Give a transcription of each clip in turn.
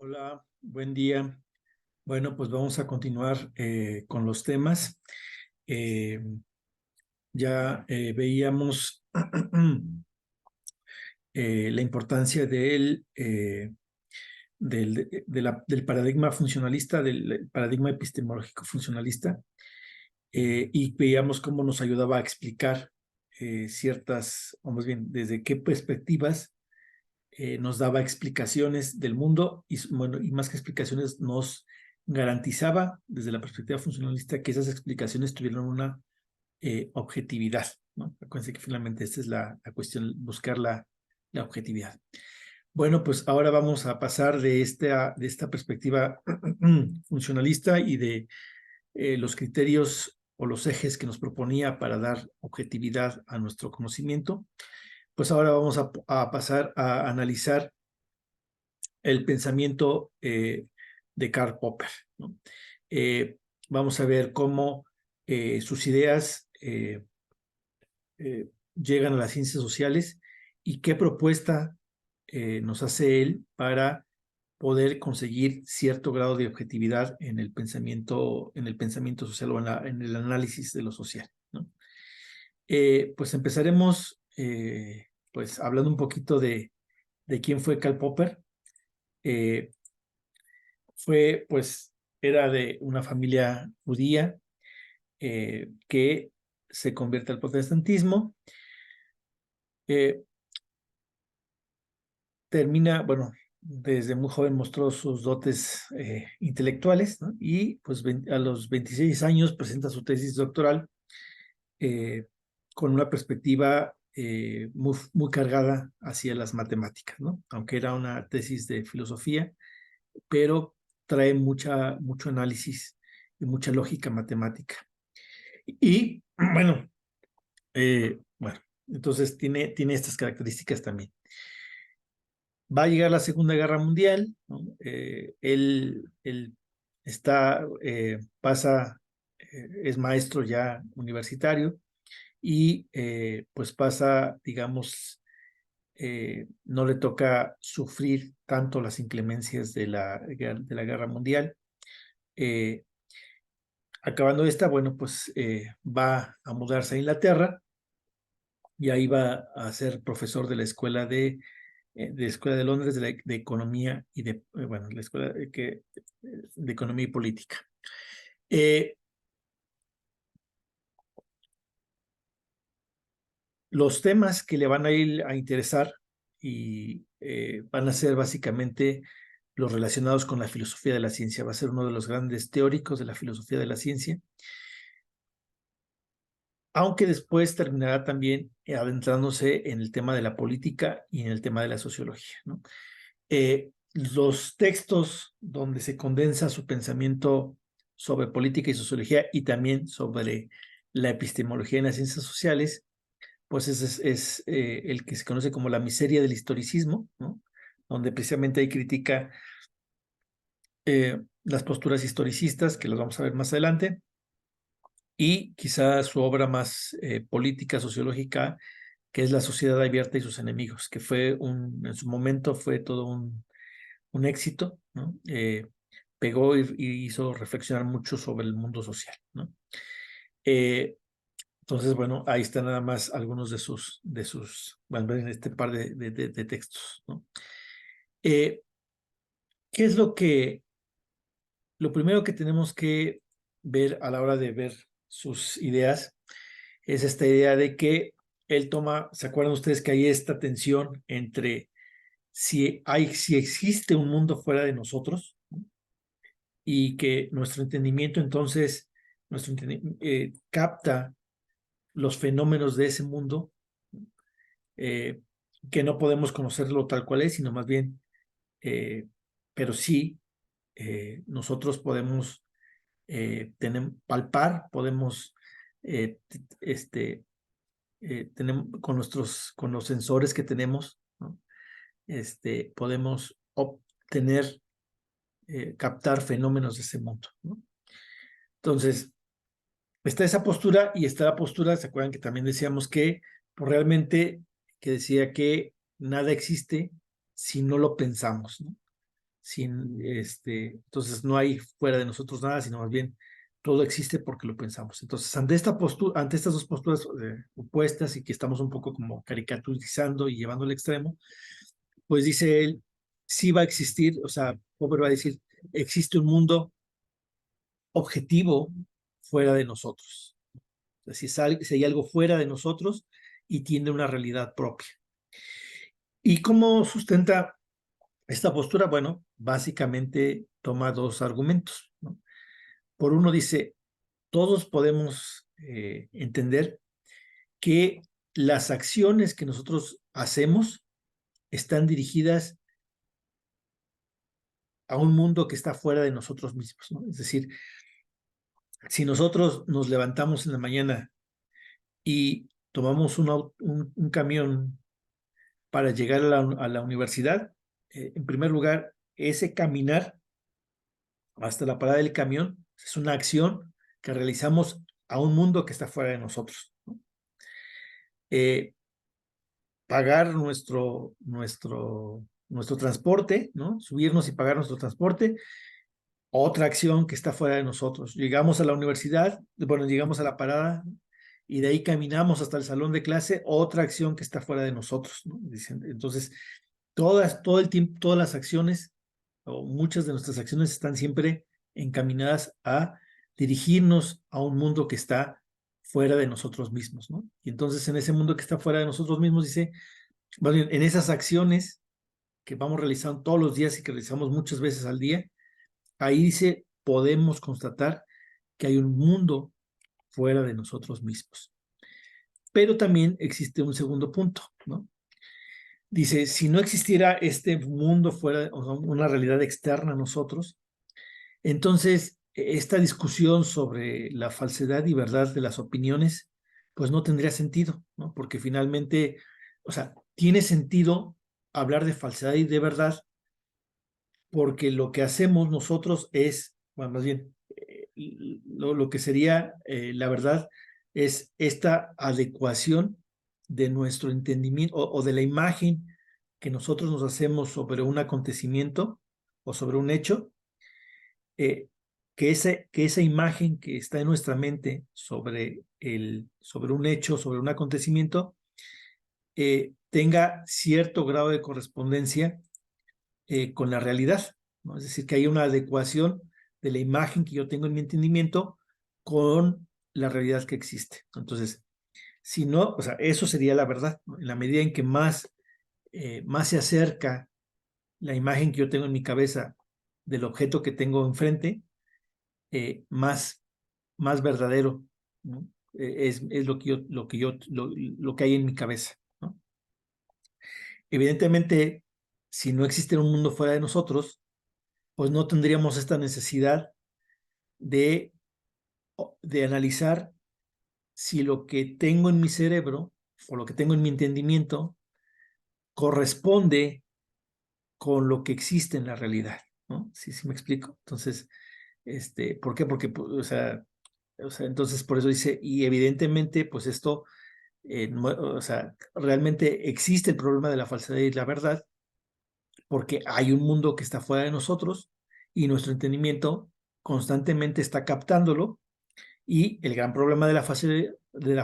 Hola, buen día. Bueno, pues vamos a continuar con los temas. Eh, ya veíamos la importancia del paradigma funcionalista, del paradigma epistemológico funcionalista, y veíamos cómo nos ayudaba a explicar ciertas, o más bien, desde qué perspectivas nos daba explicaciones del mundo y, bueno, y más que explicaciones nos garantizaba desde la perspectiva funcionalista que esas explicaciones tuvieran una objetividad, ¿no? Acuérdense que finalmente esta es la cuestión, buscar la objetividad. Bueno, pues ahora vamos a pasar de esta perspectiva funcionalista y de los criterios o los ejes que nos proponía para dar objetividad a nuestro conocimiento. Pues ahora vamos a pasar a analizar el pensamiento de Karl Popper, ¿no? Vamos a ver cómo sus ideas llegan a las ciencias sociales y qué propuesta nos hace él para poder conseguir cierto grado de objetividad en el pensamiento social o en el análisis de lo social, ¿no? Pues empezaremos pues hablando un poquito de quién fue Karl Popper. Eh, pues, era de una familia judía que se convierte al protestantismo. Termina, bueno, desde muy joven mostró sus dotes intelectuales, ¿no? Y pues a los 26 años presenta su tesis doctoral eh, con una perspectiva muy cargada hacia las matemáticas, ¿no? Aunque era una tesis de filosofía, pero trae mucho análisis y mucha lógica matemática. Y bueno, entonces tiene estas características también. Va a llegar la Segunda Guerra Mundial, ¿no? Él es maestro ya universitario y pues pasa, digamos, no le toca sufrir tanto las inclemencias de la Guerra Mundial. Eh, Acabando esta, bueno, pues va a mudarse a Inglaterra y ahí va a ser profesor de la Escuela de Londres de Economía y bueno, la Escuela de Economía y Política. Los temas que le van a ir a interesar y van a ser básicamente los relacionados con la filosofía de la ciencia. Va a ser uno de los grandes teóricos de la filosofía de la ciencia, aunque después terminará también adentrándose en el tema de la política y en el tema de la sociología, ¿no? Los textos donde se condensa su pensamiento sobre política y sociología y también sobre la epistemología en las ciencias sociales, pues es el que se conoce como la miseria del historicismo, ¿no? Donde precisamente ahí critica las posturas historicistas, que las vamos a ver más adelante, y quizá su obra más política, sociológica, que es La sociedad abierta y sus enemigos, que en su momento fue todo un éxito, ¿no? Pegó y hizo reflexionar mucho sobre el mundo social, ¿no? Entonces, bueno, ahí están nada más algunos van a ver en este par de textos, ¿no? ¿Qué es lo primero que tenemos que ver a la hora de ver sus ideas? Es esta idea de que él ¿se acuerdan ustedes que hay esta tensión entre si existe un mundo fuera de nosotros, ¿no? Y que nuestro entendimiento entonces, capta los fenómenos de ese mundo, eh, que no podemos conocerlo tal cual es, sino más bien, pero sí, nosotros podemos palpar, podemos, tenemos, con los sensores que tenemos, ¿no? Podemos obtener, captar fenómenos de ese mundo, ¿no? Entonces, está esa postura y está la postura, ¿se acuerdan que también decíamos que pues, realmente, que decía que nada existe si no lo pensamos, ¿no? entonces no hay fuera de nosotros nada, sino más bien todo existe porque lo pensamos. Entonces, ante estas dos posturas opuestas y que estamos un poco como caricaturizando y llevando al extremo, pues dice él, sí va a existir, o sea, Popper va a decir, existe un mundo objetivo fuera de nosotros. O sea, si hay algo fuera de nosotros y tiene una realidad propia. ¿Y cómo sustenta esta postura? Bueno, básicamente toma dos argumentos, ¿no? Por uno dice, todos podemos entender que las acciones que nosotros hacemos están dirigidas a un mundo que está fuera de nosotros mismos, ¿no? Es decir, si nosotros nos levantamos en la mañana y tomamos un camión para llegar a la universidad, en primer lugar, ese caminar hasta la parada del camión es una acción que realizamos a un mundo que está fuera de nosotros, ¿no? Pagar nuestro transporte, ¿no? Subirnos y pagar nuestro transporte, otra acción que está fuera de nosotros. Llegamos a la universidad, bueno, llegamos a la parada y de ahí caminamos hasta el salón de clase, otra acción que está fuera de nosotros, ¿no? Entonces, todo el tiempo, todas las acciones o muchas de nuestras acciones están siempre encaminadas a dirigirnos a un mundo que está fuera de nosotros mismos, ¿no? Y entonces en ese mundo que está fuera de nosotros mismos, dice, más bien, en esas acciones que vamos realizando todos los días y que realizamos muchas veces al día, ahí dice, podemos constatar que hay un mundo fuera de nosotros mismos. Pero también existe un segundo punto, ¿no? Dice, si no existiera este mundo fuera, o sea, una realidad externa a nosotros, entonces esta discusión sobre la falsedad y verdad de las opiniones, pues no tendría sentido, ¿no? Porque finalmente, o sea, tiene sentido hablar de falsedad y de verdad porque lo que hacemos nosotros es, bueno, más bien, lo que sería la verdad es esta adecuación de nuestro entendimiento o de la imagen que nosotros nos hacemos sobre un acontecimiento o sobre un hecho, eh, que esa imagen que está en nuestra mente sobre un hecho, sobre un acontecimiento, tenga cierto grado de correspondencia con la realidad, ¿no? Es decir, que hay una adecuación de la imagen que yo tengo en mi entendimiento con la realidad que existe. Entonces, si no, o sea, eso sería la verdad, ¿no? En la medida en que más se acerca la imagen que yo tengo en mi cabeza del objeto que tengo enfrente, más verdadero, ¿no? Es lo que hay en mi cabeza, ¿no? Evidentemente, si no existiera un mundo fuera de nosotros, pues no tendríamos esta necesidad de, de analizar si lo que tengo en mi cerebro o lo que tengo en mi entendimiento corresponde con lo que existe en la realidad, ¿no? ¿Sí me explico? Entonces, ¿por qué? Porque, pues, entonces por eso dice, y evidentemente, pues esto, o sea, realmente existe el problema de la falsedad y la verdad, porque hay un mundo que está fuera de nosotros y nuestro entendimiento constantemente está captándolo. Y el gran problema de la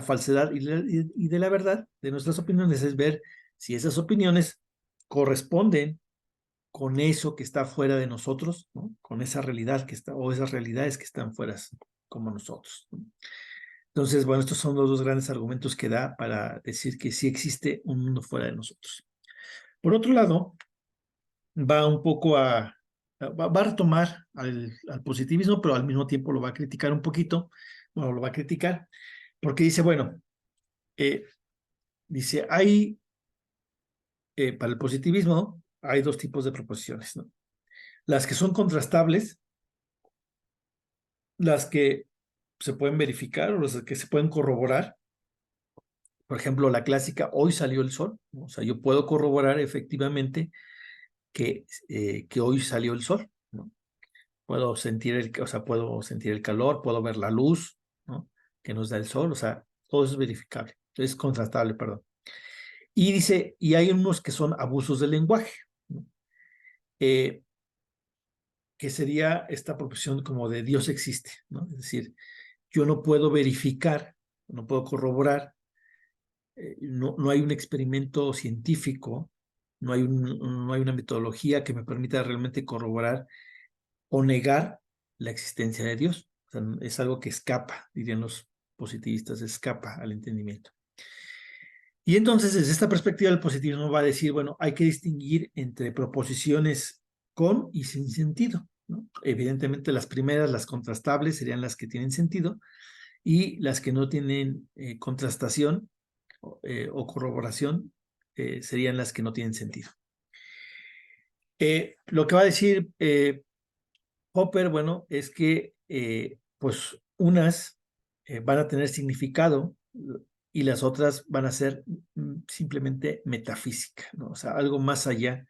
falsedad y de la verdad de nuestras opiniones es ver si esas opiniones corresponden con eso que está fuera de nosotros, ¿no? Con esa realidad que está, o esas realidades que están fuera como nosotros, ¿no? Entonces, bueno, estos son los dos grandes argumentos que da para decir que sí existe un mundo fuera de nosotros. Por otro lado, va un poco va a retomar al positivismo, pero al mismo tiempo lo va a criticar un poquito, bueno, lo va a criticar, porque dice, bueno, dice, para el positivismo hay dos tipos de proposiciones, ¿no? Las que son contrastables, las que se pueden verificar o las que se pueden corroborar. Por ejemplo, la clásica, hoy salió el sol, ¿no? O sea, yo puedo corroborar efectivamente que hoy salió el sol, ¿no? Puedo sentir el calor, puedo ver la luz, ¿no? Que nos da el sol, o sea, todo eso es verificable, es contrastable, perdón. Y dice, y hay unos que son abusos del lenguaje, ¿no? que sería esta proposición como de Dios existe, ¿no? Es decir, yo no puedo verificar, no puedo corroborar, no hay un experimento científico, no hay una metodología que me permita realmente corroborar o negar la existencia de Dios. O sea, es algo que escapa, dirían los positivistas, escapa al entendimiento. Y entonces, desde esta perspectiva, el positivismo va a decir, bueno, hay que distinguir entre proposiciones con y sin sentido, ¿no? Evidentemente, las primeras, las contrastables, serían las que tienen sentido, y las que no tienen contrastación o corroboración serían las que no tienen sentido. Lo que va a decir Popper, bueno, es que pues unas van a tener significado y las otras van a ser simplemente metafísica, ¿no? O sea, algo más allá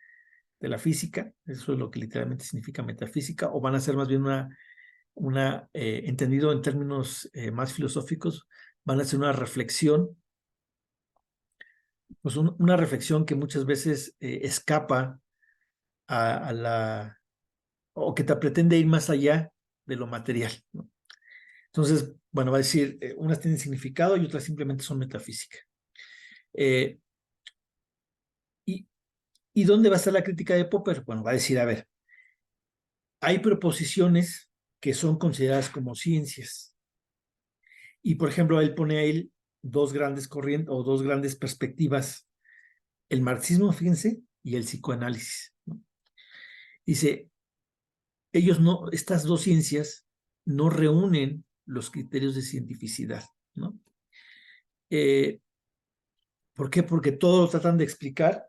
de la física, eso es lo que literalmente significa metafísica, o van a ser más bien entendido en términos más filosóficos, van a ser una reflexión, pues una reflexión que muchas veces escapa o que te pretende ir más allá de lo material, ¿no? Entonces, bueno, va a decir, unas tienen significado y otras simplemente son metafísica. ¿Y dónde va a estar la crítica de Popper? Bueno, va a decir, a ver, hay proposiciones que son consideradas como ciencias. Y, por ejemplo, él pone ahí dos grandes corrientes o dos grandes perspectivas, el marxismo, fíjense, y el psicoanálisis, ¿no? Dice, estas dos ciencias no reúnen los criterios de cientificidad, ¿no? ¿Por qué? Porque todo lo tratan de explicar,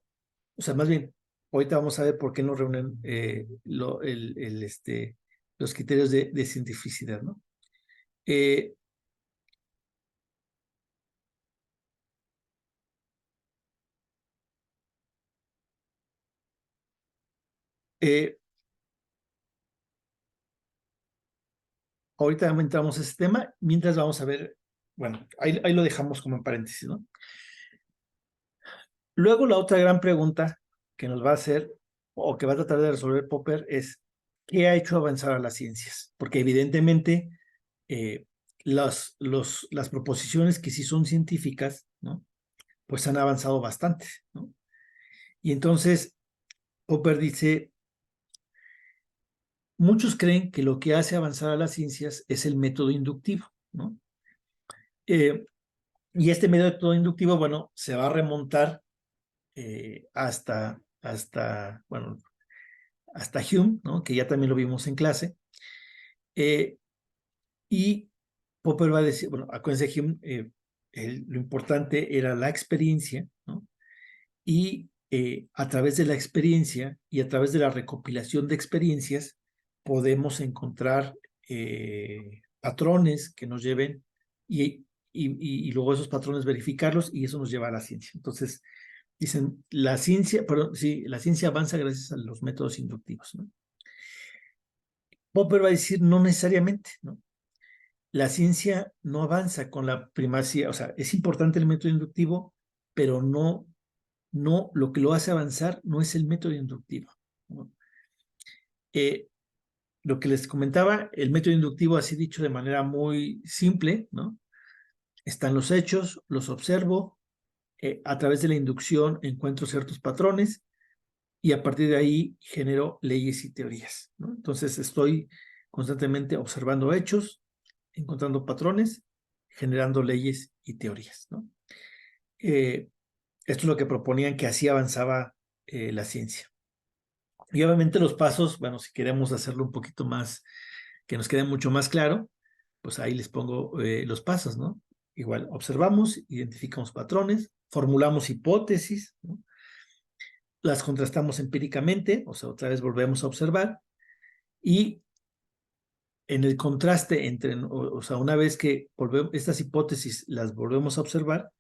o sea, más bien, ahorita vamos a ver por qué no reúnen los criterios de cientificidad, ¿no? Eh, eh, Ahorita entramos a ese tema, mientras vamos a ver, bueno, ahí lo dejamos como en paréntesis, ¿no? Luego la otra gran pregunta que nos va a hacer, o que va a tratar de resolver Popper, es ¿qué ha hecho avanzar a las ciencias? Porque evidentemente las proposiciones que sí son científicas, ¿no? Pues han avanzado bastante, ¿no? Y entonces Popper dice, muchos creen que lo que hace avanzar a las ciencias es el método inductivo, ¿no? Y este método inductivo, bueno, se va a remontar bueno, hasta Hume, ¿no? Que ya también lo vimos en clase. Y Popper va a decir, bueno, acuérdense, Hume, lo importante era la experiencia, ¿no? Y a través de la experiencia y a través de la recopilación de experiencias podemos encontrar patrones que nos lleven y luego esos patrones verificarlos y eso nos lleva a la ciencia. Entonces, dicen, la ciencia avanza gracias a los métodos inductivos, ¿no? Popper va a decir, no necesariamente, ¿no? La ciencia no avanza con la primacía, o sea, es importante el método inductivo, pero no, lo que lo hace avanzar no es el método inductivo, ¿no? Lo que les comentaba, el método inductivo, así dicho de manera muy simple, ¿no? Están los hechos, los observo, a través de la inducción encuentro ciertos patrones y a partir de ahí genero leyes y teorías, ¿no? Entonces estoy constantemente observando hechos, encontrando patrones, generando leyes y teorías, ¿no? Esto es lo que proponían que así avanzaba la ciencia. Y obviamente los pasos, bueno, si queremos hacerlo un poquito más, que nos quede mucho más claro, pues ahí les pongo los pasos, ¿no? Igual, observamos, identificamos patrones, formulamos hipótesis, ¿no? Las contrastamos empíricamente, o sea, otra vez volvemos a observar, y en el contraste entre, o sea, una vez que estas hipótesis las volvemos a observar,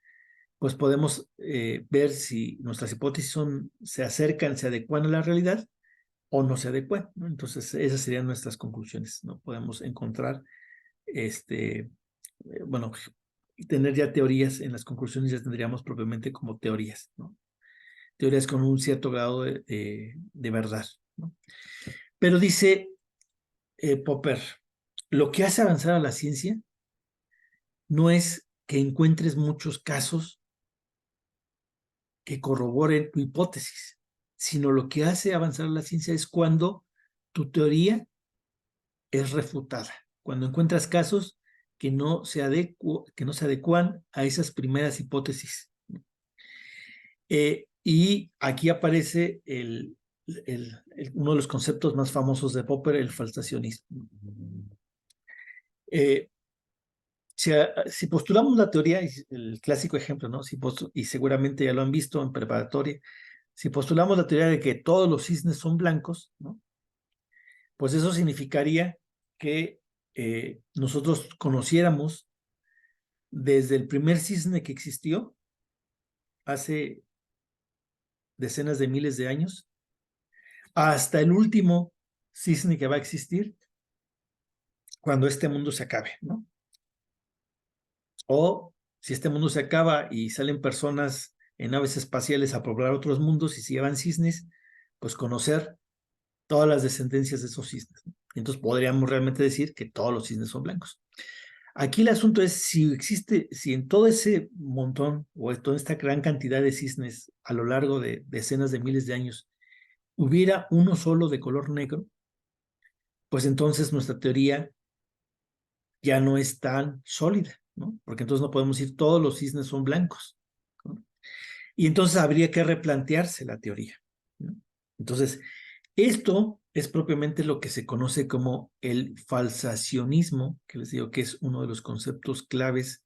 pues podemos ver si nuestras hipótesis se acercan, se adecuan a la realidad o no se adecuan, ¿no? Entonces, esas serían nuestras conclusiones, ¿no? Podemos encontrar, bueno, tener ya teorías, en las conclusiones ya tendríamos propiamente como teorías, ¿no? Teorías con un cierto grado de verdad, ¿no? Pero dice Popper, lo que hace avanzar a la ciencia no es que encuentres muchos casos que corroboren tu hipótesis, sino lo que hace avanzar a la ciencia es cuando tu teoría es refutada, cuando encuentras casos que no se adecuan a esas primeras hipótesis. Y aquí aparece uno de los conceptos más famosos de Popper, el falsacionismo. Si postulamos la teoría, el clásico ejemplo, ¿no? Y seguramente ya lo han visto en preparatoria, si postulamos la teoría de que todos los cisnes son blancos, ¿no? Pues eso significaría que nosotros conociéramos desde el primer cisne que existió hace decenas de miles de años hasta el último cisne que va a existir cuando este mundo se acabe, ¿no? O si este mundo se acaba y salen personas en naves espaciales a poblar otros mundos y se llevan cisnes, pues conocer todas las descendencias de esos cisnes, ¿no? Entonces podríamos realmente decir que todos los cisnes son blancos. Aquí el asunto es si en todo ese montón o en toda esta gran cantidad de cisnes a lo largo de decenas de miles de años hubiera uno solo de color negro, pues entonces nuestra teoría ya no es tan sólida, ¿no? Porque entonces no podemos decir todos los cisnes son blancos, ¿no? Y entonces habría que replantearse la teoría, ¿no? Entonces, esto es propiamente lo que se conoce como el falsacionismo, que les digo que es uno de los conceptos claves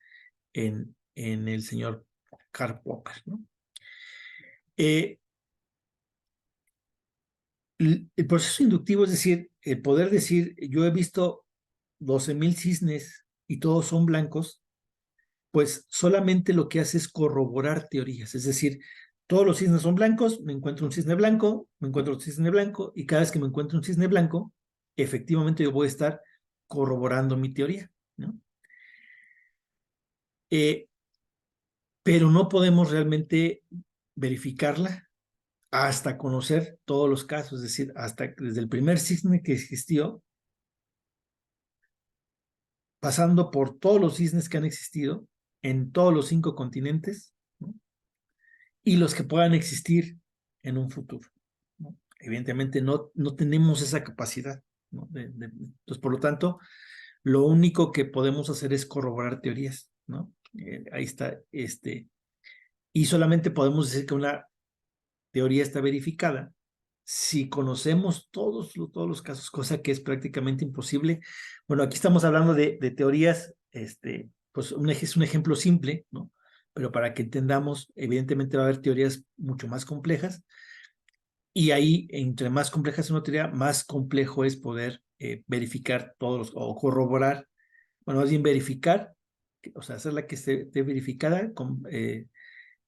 en el señor Karl Popper, ¿no? El proceso inductivo, es decir, el poder decir, yo he visto 12,000 cisnes y todos son blancos, pues solamente lo que hace es corroborar teorías, es decir, todos los cisnes son blancos, me encuentro un cisne blanco, me encuentro un cisne blanco, y cada vez que me encuentro un cisne blanco, efectivamente yo voy a estar corroborando mi teoría, ¿no? Pero no podemos realmente verificarla hasta conocer todos los casos, es decir, hasta desde el primer cisne que existió, pasando por todos los cisnes que han existido en todos los 5 continentes, ¿no? Y los que puedan existir en un futuro, ¿no? Evidentemente no tenemos esa capacidad, ¿no? Entonces, por lo tanto, lo único que podemos hacer es corroborar teorías, ¿no? Ahí está, y solamente podemos decir que una teoría está verificada si conocemos todos los casos, cosa que es prácticamente imposible. Bueno, aquí estamos hablando de teorías, pues es un ejemplo simple, ¿no? Pero para que entendamos, evidentemente va a haber teorías mucho más complejas, y ahí, entre más compleja es una teoría, más complejo es poder verificar o corroborar, bueno, más bien verificar, o sea, hacerla que esté verificada,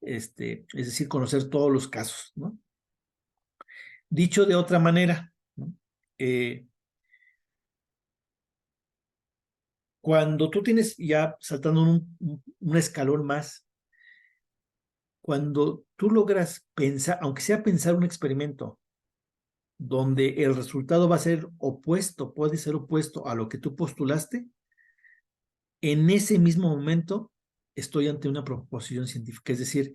es decir, conocer todos los casos, ¿no? Dicho de otra manera, ¿no? Cuando tú tienes, ya saltando un escalón más, cuando tú logras pensar, aunque sea pensar un experimento donde el resultado va a ser opuesto, puede ser opuesto a lo que tú postulaste, en ese mismo momento estoy ante una proposición científica, es decir,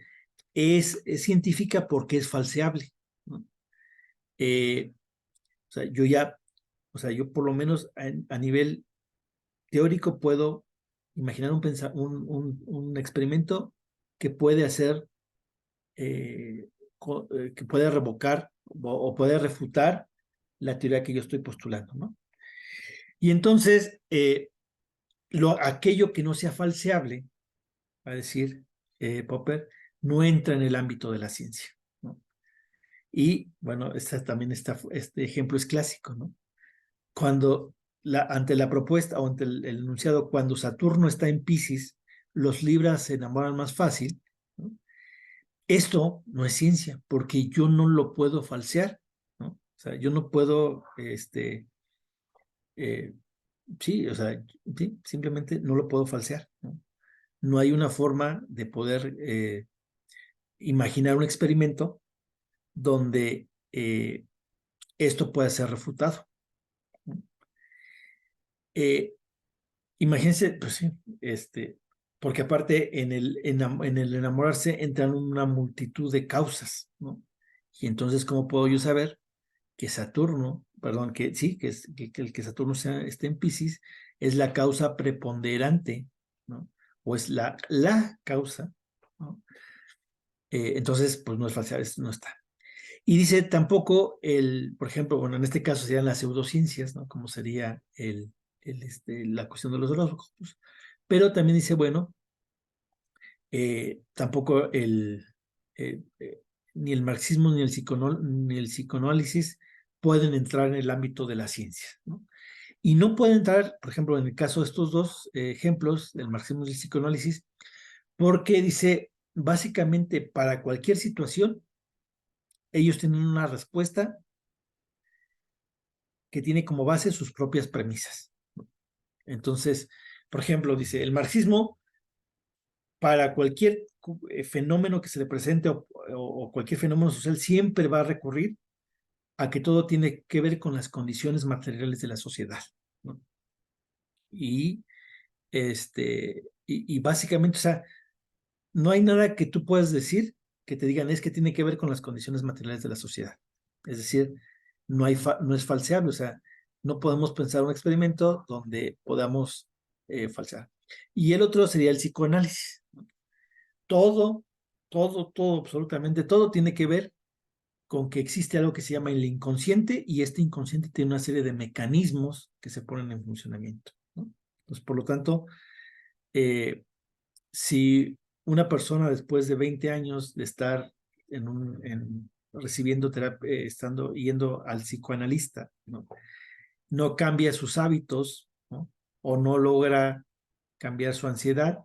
es científica porque es falseable, ¿no? O sea, yo por lo menos a nivel teórico puedo imaginar un experimento que puede hacer, que puede revocar o puede refutar la teoría que yo estoy postulando, ¿no? Y entonces, aquello que no sea falseable, va a decir Popper, no entra en el ámbito de la ciencia, ¿no? Y bueno, este ejemplo es clásico, ¿no? Cuando ante la propuesta o ante el enunciado, cuando Saturno está en Piscis, los Libras se enamoran más fácil, ¿no? Esto no es ciencia, porque yo no lo puedo falsear, ¿no? O sea, yo no puedo, eh, sí, o sea, sí, simplemente no lo puedo falsear, ¿no? No hay una forma de poder imaginar un experimento donde esto pueda ser refutado, ¿no? Imagínense, pues sí, porque aparte en el enamorarse entran una multitud de causas, ¿no? Y entonces, ¿cómo puedo yo saber que Saturno, perdón, que sí, que Saturno esté en Piscis es la causa preponderante, ¿no? O es la causa, ¿no? Entonces, pues no es falsedad, no está. Y dice tampoco por ejemplo, bueno, en este caso serían las pseudociencias, ¿no? Como sería la cuestión de los horóscopos. Pero también dice, bueno, tampoco ni el marxismo ni el psicoanálisis pueden entrar en el ámbito de la ciencia, ¿no? Y no pueden entrar, por ejemplo, en el caso de estos dos ejemplos, del marxismo y el psicoanálisis, porque dice, básicamente para cualquier situación, ellos tienen una respuesta que tiene como base sus propias premisas. Entonces, por ejemplo, dice, el marxismo, para cualquier fenómeno que se le presente o cualquier fenómeno social, siempre va a recurrir a que todo tiene que ver con las condiciones materiales de la sociedad, ¿no? Y, y básicamente, o sea, no hay nada que tú puedas decir que te digan es que tiene que ver con las condiciones materiales de la sociedad. Es decir, no es falseable, o sea, no podemos pensar un experimento donde podamos falsear. Y el otro sería el psicoanálisis. Todo, todo, absolutamente todo tiene que ver con que existe algo que se llama el inconsciente y este inconsciente tiene una serie de mecanismos que se ponen en funcionamiento, ¿no? Entonces, por lo tanto, si una persona después de 20 años de estar recibiendo terapia, yendo al psicoanalista, ¿no? No cambia sus hábitos, ¿no? O no logra cambiar su ansiedad,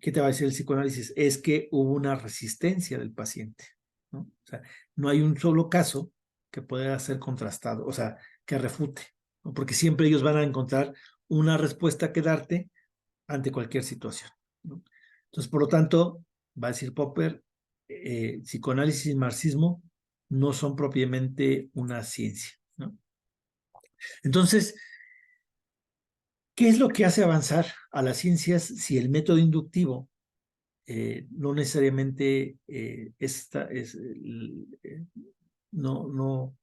¿qué te va a decir el psicoanálisis? Es que hubo una resistencia del paciente, ¿no? O sea, no hay un solo caso que pueda ser contrastado, o sea, que refute, ¿no? Porque siempre ellos van a encontrar una respuesta que darte ante cualquier situación, ¿no? Entonces, por lo tanto, va a decir Popper, psicoanálisis y marxismo no son propiamente una ciencia, ¿no? Entonces, ¿qué es lo que hace avanzar a las ciencias si el método inductivo no necesariamente no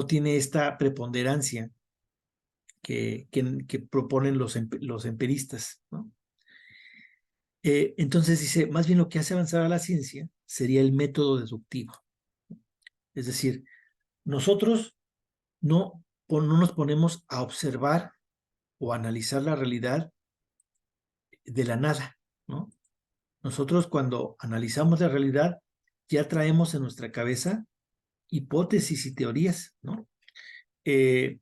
tiene esta preponderancia que proponen los empiristas, ¿no? Entonces dice, más bien lo que hace avanzar a la ciencia sería el método deductivo. Es decir, nosotros no nos ponemos a observar o analizar la realidad de la nada, ¿no? Nosotros cuando analizamos la realidad ya traemos en nuestra cabeza hipótesis y teorías, ¿no? Y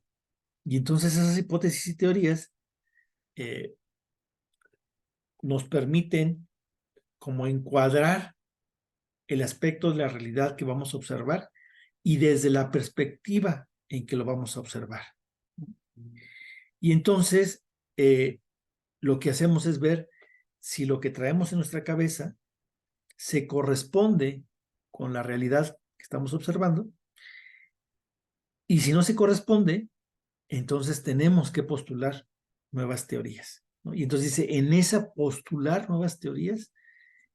entonces esas hipótesis y teorías eh, nos permiten como encuadrar el aspecto de la realidad que vamos a observar y desde la perspectiva en que lo vamos a observar. Y entonces lo que hacemos es ver si lo que traemos en nuestra cabeza se corresponde con la realidad que estamos observando, y si no se corresponde, entonces tenemos que postular nuevas teorías, ¿no? Y entonces dice, en esa postular nuevas teorías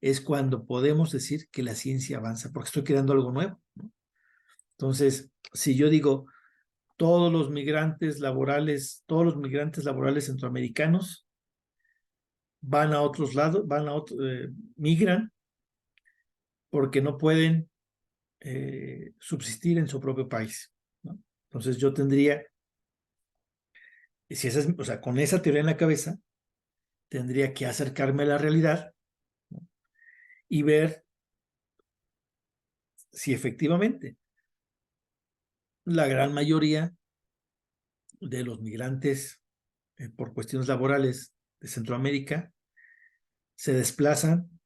es cuando podemos decir que la ciencia avanza, porque estoy creando algo nuevo, ¿no? Entonces, si yo digo, todos los migrantes laborales centroamericanos van a otros lados, migran porque no pueden subsistir en su propio país, ¿no? Entonces yo tendría, o sea, con esa teoría en la cabeza, tendría que acercarme a la realidad, ¿no? Y ver si efectivamente la gran mayoría de los migrantes por cuestiones laborales de Centroamérica se desplazan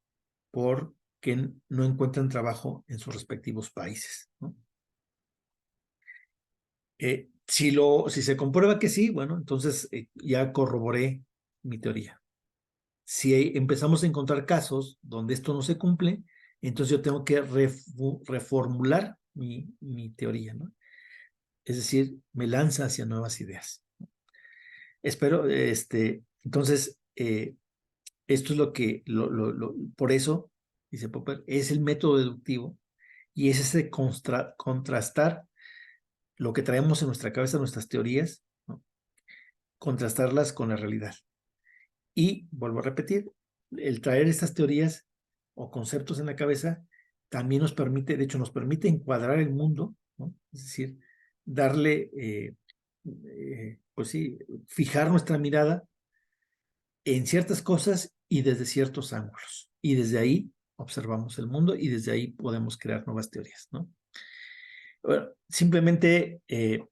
porque no encuentran trabajo en sus respectivos países, ¿no? Si se comprueba que sí, bueno, entonces ya corroboré mi teoría. Si empezamos a encontrar casos donde esto no se cumple, entonces yo tengo que reformular mi teoría, ¿no? Es decir, me lanza hacia nuevas ideas. espero, entonces, esto es lo que, por eso, dice Popper, es el método deductivo y es ese contrastar lo que traemos en nuestra cabeza, nuestras teorías, ¿no? Contrastarlas con la realidad. Y, vuelvo a repetir, el traer estas teorías o conceptos en la cabeza también nos permite, de hecho, nos permite encuadrar el mundo, ¿no? Es decir, darle, pues sí, fijar nuestra mirada en ciertas cosas y desde ciertos ángulos. Y desde ahí observamos el mundo y desde ahí podemos crear nuevas teorías, ¿no? Bueno, simplemente ¿qué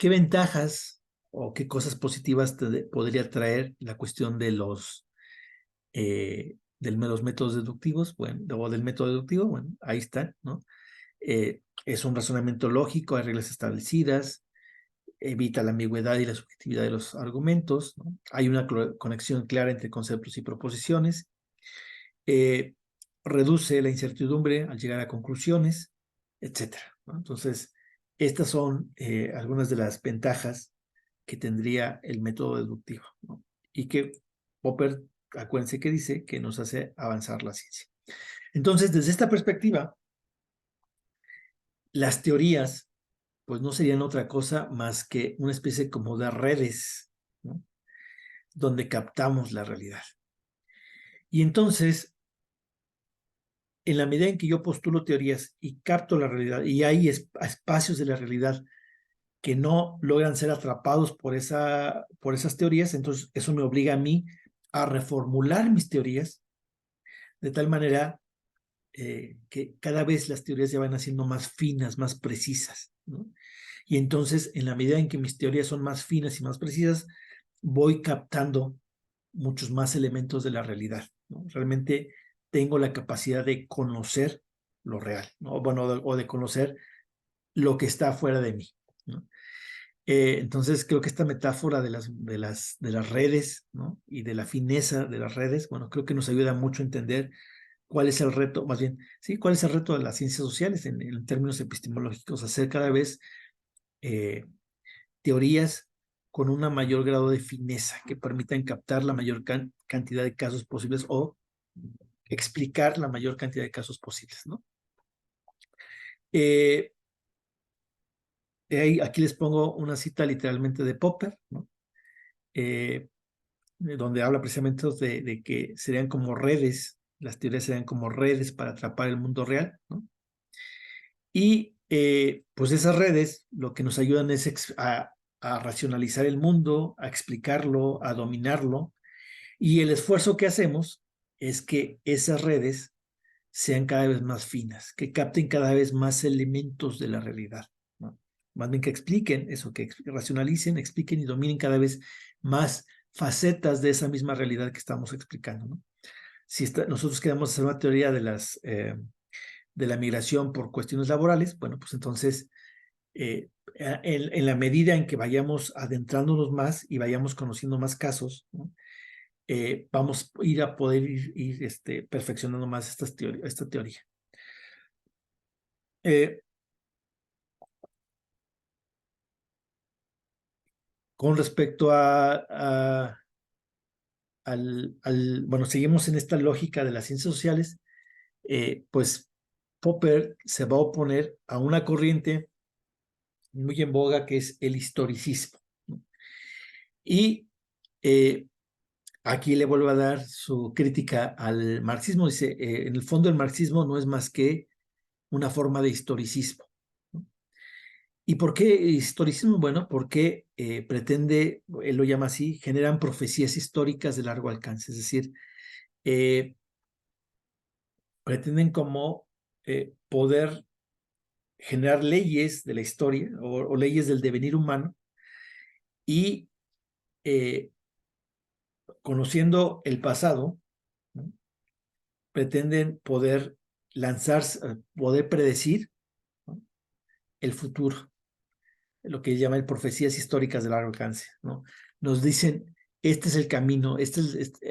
ventajas o qué cosas positivas podría traer la cuestión de los métodos deductivos? Bueno, o del método deductivo, bueno, ahí está, ¿no? Es un razonamiento lógico, hay reglas establecidas, evita la ambigüedad y la subjetividad de los argumentos, ¿no? Hay una conexión clara entre conceptos y proposiciones, reduce la incertidumbre al llegar a conclusiones, etcétera, ¿no? Entonces, estas son algunas de las ventajas que tendría el método deductivo, ¿no? Y que Popper, acuérdense que dice que nos hace avanzar la ciencia. Entonces, desde esta perspectiva, las teorías, pues no serían otra cosa más que una especie como de redes, ¿no? Donde captamos la realidad. Y entonces, en la medida en que yo postulo teorías y capto la realidad, y hay espacios de la realidad que no logran ser atrapados por esas teorías, entonces eso me obliga a mí a reformular mis teorías de tal manera que cada vez las teorías ya van haciendo más finas, más precisas, ¿no? Y entonces, en la medida en que mis teorías son más finas y más precisas, voy captando muchos más elementos de la realidad, ¿no? Realmente tengo la capacidad de conocer lo real, ¿no? Bueno, o de conocer lo que está fuera de mí, ¿no? Entonces creo que esta metáfora de las redes, ¿no? Y de la fineza de las redes, bueno, creo que nos ayuda mucho a entender cuál es el reto, más bien, sí, cuál es el reto de las ciencias sociales en términos epistemológicos, hacer cada vez teorías con un mayor grado de fineza que permitan captar la mayor cantidad de casos posibles o explicar la mayor cantidad de casos posibles, ¿no? Aquí les pongo una cita literalmente de Popper, ¿no? Donde habla precisamente de que serían como redes, las teorías serían como redes para atrapar el mundo real, ¿no? Y pues esas redes lo que nos ayudan es a racionalizar el mundo, a explicarlo, a dominarlo, y el esfuerzo que hacemos es que esas redes sean cada vez más finas, que capten cada vez más elementos de la realidad, ¿no? Más bien que expliquen eso, que racionalicen, expliquen y dominen cada vez más facetas de esa misma realidad que estamos explicando, ¿no? Si nosotros queremos hacer una teoría de la migración por cuestiones laborales, bueno, pues entonces, en la medida en que vayamos adentrándonos más y vayamos conociendo más casos, ¿no? Vamos a poder ir perfeccionando más esta teoría. Con respecto bueno, seguimos en esta lógica de las ciencias sociales, pues Popper se va a oponer a una corriente muy en boga que es el historicismo, ¿no? Y aquí le vuelvo a dar su crítica al marxismo. Dice, en el fondo el marxismo no es más que una forma de historicismo, ¿no? ¿Y por qué historicismo? Bueno, porque pretende, él lo llama así, generan profecías históricas de largo alcance, es decir, pretenden como poder generar leyes de la historia o leyes del devenir humano y conociendo el pasado, ¿no? Pretenden poder lanzarse, poder predecir, ¿no? El futuro, lo que llaman profecías históricas de largo alcance, ¿no? Nos dicen, este es el camino,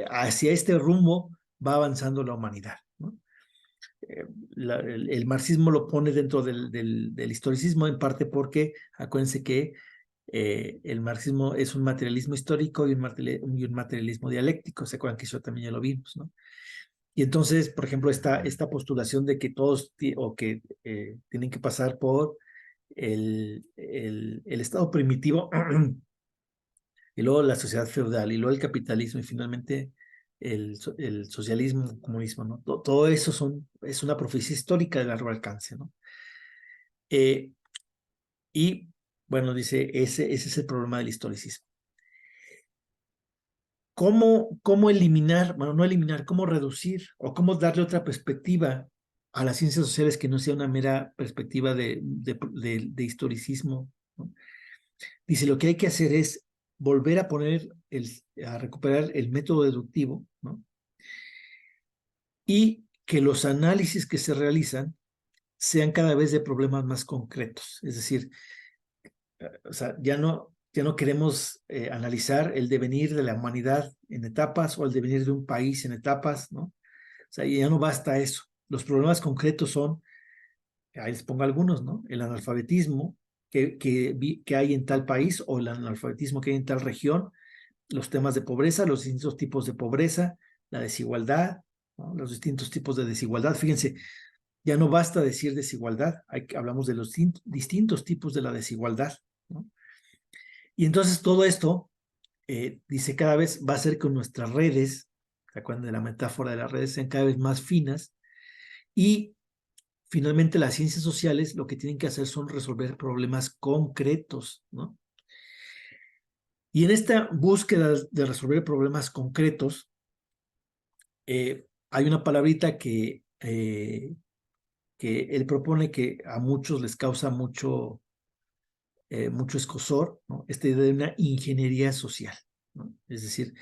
hacia este rumbo va avanzando la humanidad, ¿no? el marxismo lo pone dentro del historicismo, en parte porque acuérdense que el marxismo es un materialismo histórico y un materialismo dialéctico. ¿Se acuerdan que eso también ya lo vimos, no? Y entonces, por ejemplo, esta postulación de que todos o que tienen que pasar por el estado primitivo y luego la sociedad feudal y luego el capitalismo y finalmente el socialismo, el comunismo, ¿no? Todo eso es una profecía histórica de largo alcance, ¿no? Eh, y bueno, dice, ese es el problema del historicismo. ¿Cómo eliminar, bueno, no eliminar, cómo reducir o cómo darle otra perspectiva a las ciencias sociales que no sea una mera perspectiva de historicismo, ¿no? Dice, lo que hay que hacer es volver a a recuperar el método deductivo, ¿no? Y que los análisis que se realizan sean cada vez de problemas más concretos. Es decir, o sea, ya no queremos analizar el devenir de la humanidad en etapas o el devenir de un país en etapas, ¿no? O sea, ya no basta eso. Los problemas concretos son, ahí les pongo algunos, ¿no? El analfabetismo que hay en tal país o el analfabetismo que hay en tal región, los temas de pobreza, los distintos tipos de pobreza, la desigualdad, ¿no? Los distintos tipos de desigualdad. Fíjense, ya no basta decir desigualdad, hablamos de los distintos tipos de la desigualdad, ¿no? Y entonces todo esto, dice, cada vez va a ser que nuestras redes, ¿se acuerdan de la metáfora de las redes? Sean cada vez más finas y finalmente las ciencias sociales lo que tienen que hacer son resolver problemas concretos, ¿no? Y en esta búsqueda de resolver problemas concretos, hay una palabrita que él propone que a muchos les causa mucho escozor, ¿no? Esta idea de una ingeniería social, ¿no? Es decir,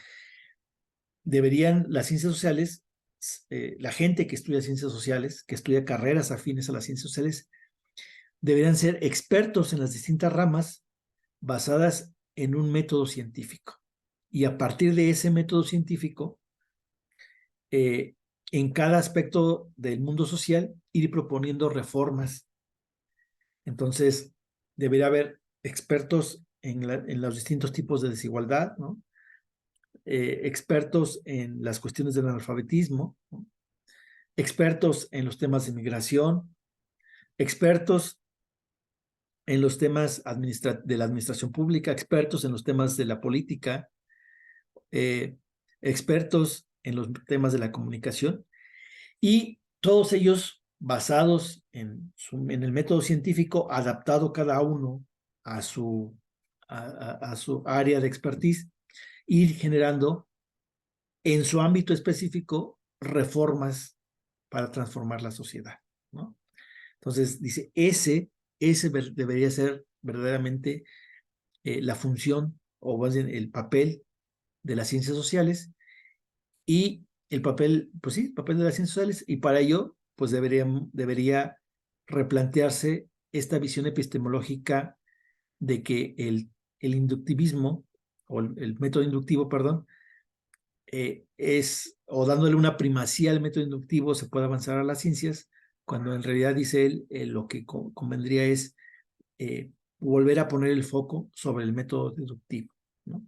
deberían las ciencias sociales, la gente que estudia ciencias sociales, que estudia carreras afines a las ciencias sociales, deberían ser expertos en las distintas ramas basadas en un método científico. Y a partir de ese método científico, eh, en cada aspecto del mundo social, ir proponiendo reformas. Entonces, debería haber expertos en los distintos tipos de desigualdad, ¿no? Expertos en las cuestiones del analfabetismo, ¿no? Expertos en los temas de migración, expertos en los temas de la administración pública, expertos en los temas de la política, eh, expertos en los temas de la comunicación, y todos ellos basados en el método científico, adaptado cada uno a su área de expertise, ir generando en su ámbito específico reformas para transformar la sociedad, ¿no? Entonces, dice, ese debería ser verdaderamente la función, o más bien el papel de las ciencias sociales, y el papel, pues sí, el papel de las ciencias sociales, y para ello, pues debería replantearse esta visión epistemológica de que el inductivismo, o el método inductivo, perdón, o dándole una primacía al método inductivo, se puede avanzar a las ciencias, cuando en realidad, dice él, lo que convendría es volver a poner el foco sobre el método deductivo, ¿no?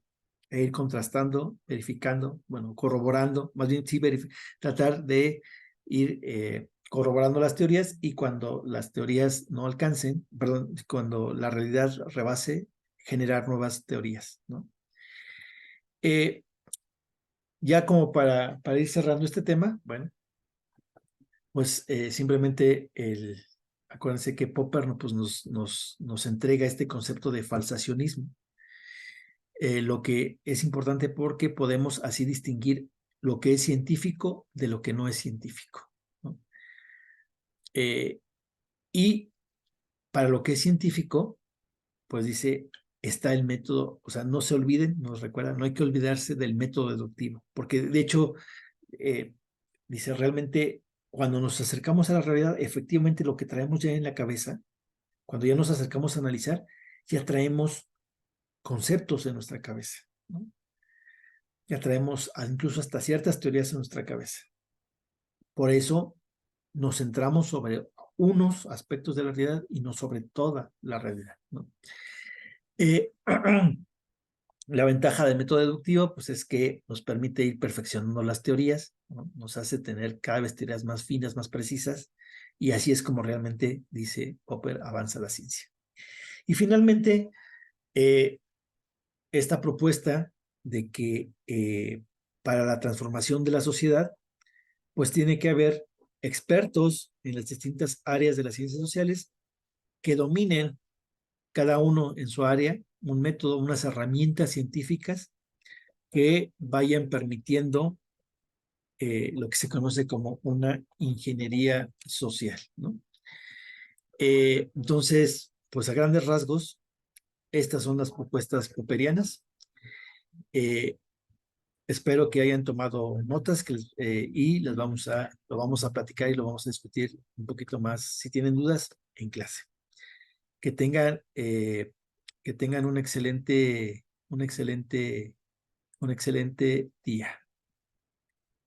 E ir contrastando, verificando, bueno, corroborando, más bien sí, tratar de ir corroborando las teorías, y cuando las teorías no alcancen, perdón, cuando la realidad rebase, generar nuevas teorías, ¿no? Ya como para ir cerrando este tema, bueno, pues simplemente acuérdense que Popper, ¿no? Pues nos entrega este concepto de falsacionismo, lo que es importante porque podemos así distinguir lo que es científico de lo que no es científico, ¿no? Y para lo que es científico, pues dice, está el método, o sea, no se olviden, nos recuerda, no hay que olvidarse del método deductivo, porque de hecho, dice, realmente cuando nos acercamos a la realidad, efectivamente lo que traemos ya en la cabeza, cuando ya nos acercamos a analizar, ya traemos conceptos en nuestra cabeza, ¿no? Ya traemos incluso hasta ciertas teorías en nuestra cabeza. Por eso nos centramos sobre unos aspectos de la realidad y no sobre toda la realidad, ¿no? La ventaja del método deductivo, pues, es que nos permite ir perfeccionando las teorías, ¿no? Nos hace tener cada vez teorías más finas, más precisas, y así es como realmente, dice Popper, avanza la ciencia. Y finalmente, esta propuesta de que para la transformación de la sociedad, pues tiene que haber expertos en las distintas áreas de las ciencias sociales que dominen cada uno en su área un método, unas herramientas científicas que vayan permitiendo lo que se conoce como una ingeniería social, ¿no? Entonces, pues a grandes rasgos, estas son las propuestas popperianas. Eh, Espero que hayan tomado notas y lo vamos a platicar y lo vamos a discutir un poquito más, si tienen dudas, en clase. Que tengan, que tengan un excelente día.